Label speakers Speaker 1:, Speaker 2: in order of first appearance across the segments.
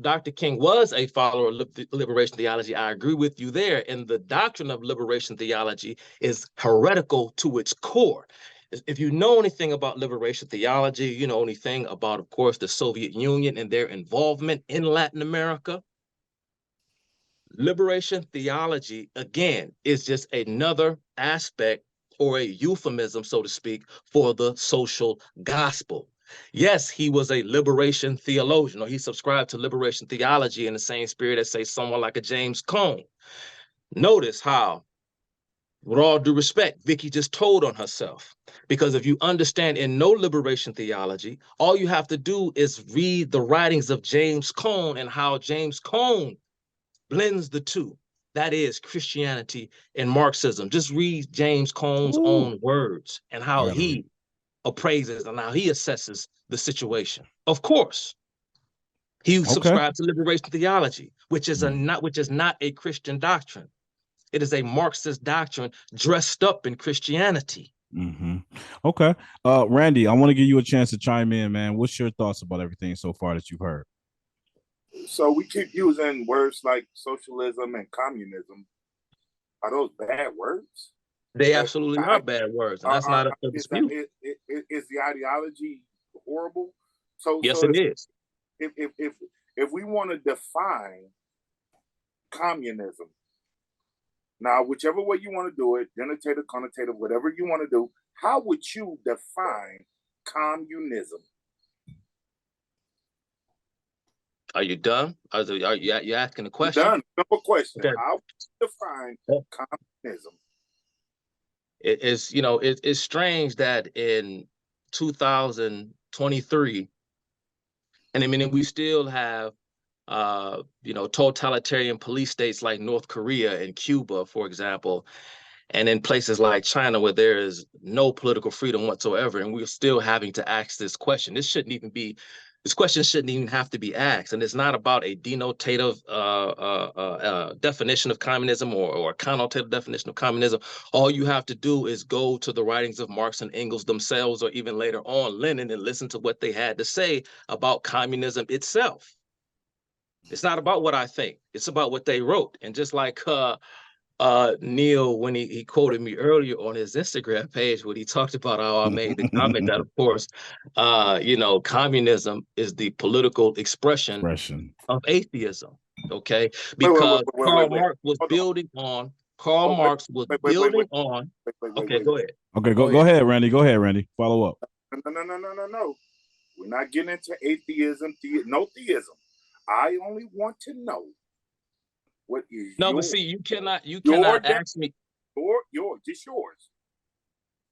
Speaker 1: Dr. King was a follower of liberation theology. I agree with you there. And the doctrine of liberation theology is heretical to its core. If you know anything about liberation theology, you know anything about, of course, the Soviet Union and their involvement in Latin America. Liberation theology, again, is just another aspect or a euphemism, so to speak, for the social gospel. Yes, he was a liberation theologian, or he subscribed to liberation theology in the same spirit as, say, someone like a James Cone. Notice how, with all due respect, Vicky just told on herself. Because if you understand and know liberation theology, all you have to do is read the writings of James Cone and how James Cone blends the two. That is Christianity and Marxism. Just read James Cone's own words and how he appraises and how he assesses the situation. Of course, he subscribes to liberation theology, which is not a Christian doctrine. It is a Marxist doctrine dressed up in Christianity.
Speaker 2: Okay. Randy, I want to give you a chance to chime in, man. What's your thoughts about everything so far that you've heard?
Speaker 3: So we keep using words like socialism and communism. Are those bad words?
Speaker 1: They absolutely are bad words, and that's not a dispute.
Speaker 3: Is the ideology horrible? So
Speaker 1: yes, it is.
Speaker 3: If we want to define communism, now whichever way you want to do it, denotative, connotative, whatever you want to do, how would you define communism?
Speaker 1: Are you done? Are you asking a question?
Speaker 3: Done. Simple question. Okay. How would you define communism?
Speaker 1: It is, it's strange that in 2023, and I mean, we still have, totalitarian police states like North Korea and Cuba, for example, and in places like China where there is no political freedom whatsoever, and we're still having to ask this question. This question shouldn't even have to be asked, and it's not about a denotative definition of communism or a connotative definition of communism. All you have to do is go to the writings of Marx and Engels themselves, or even later on Lenin, and listen to what they had to say about communism itself. It's not about what I think; it's about what they wrote. And just like Neil, when he quoted me earlier on his Instagram page, when he talked about how I made the comment that, of course, communism is the political expression of atheism. Okay, because Karl Marx was building on. Okay, go ahead.
Speaker 2: Okay, go ahead, Randy. Go ahead, Randy. Follow up.
Speaker 3: No. We're not getting into atheism. No theism. I only want to know. What is
Speaker 1: but see, you cannot ask me.
Speaker 3: Just yours.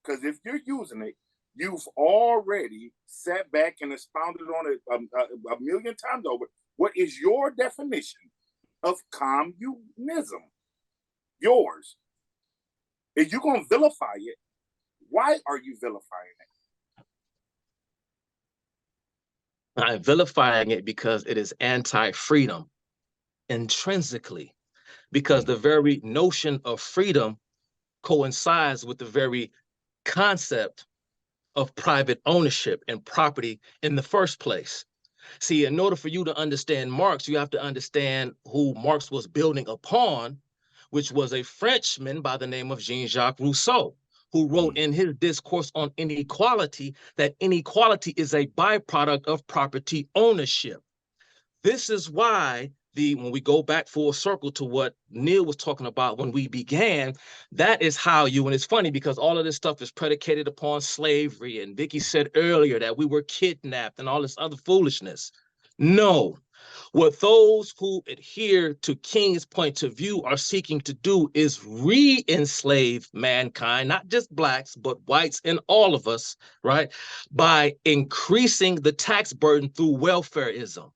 Speaker 3: Because if you're using it, you've already sat back and expounded on it a million times over. What is your definition of communism? Yours. If you're going to vilify it, why are you vilifying
Speaker 1: it? I'm vilifying it because it is anti-freedom. Intrinsically, because the very notion of freedom coincides with the very concept of private ownership and property in the first place. See, in order for you to understand Marx, you have to understand who Marx was building upon, which was a Frenchman by the name of Jean-Jacques Rousseau, who wrote in his discourse on inequality that inequality is a byproduct of property ownership. This is why when we go back full circle to what Neil was talking about when we began, that is how and it's funny because all of this stuff is predicated upon slavery. And Vicky said earlier that we were kidnapped and all this other foolishness. No, what those who adhere to King's point of view are seeking to do is re-enslave mankind, not just blacks, but whites and all of us, right? By increasing the tax burden through welfareism.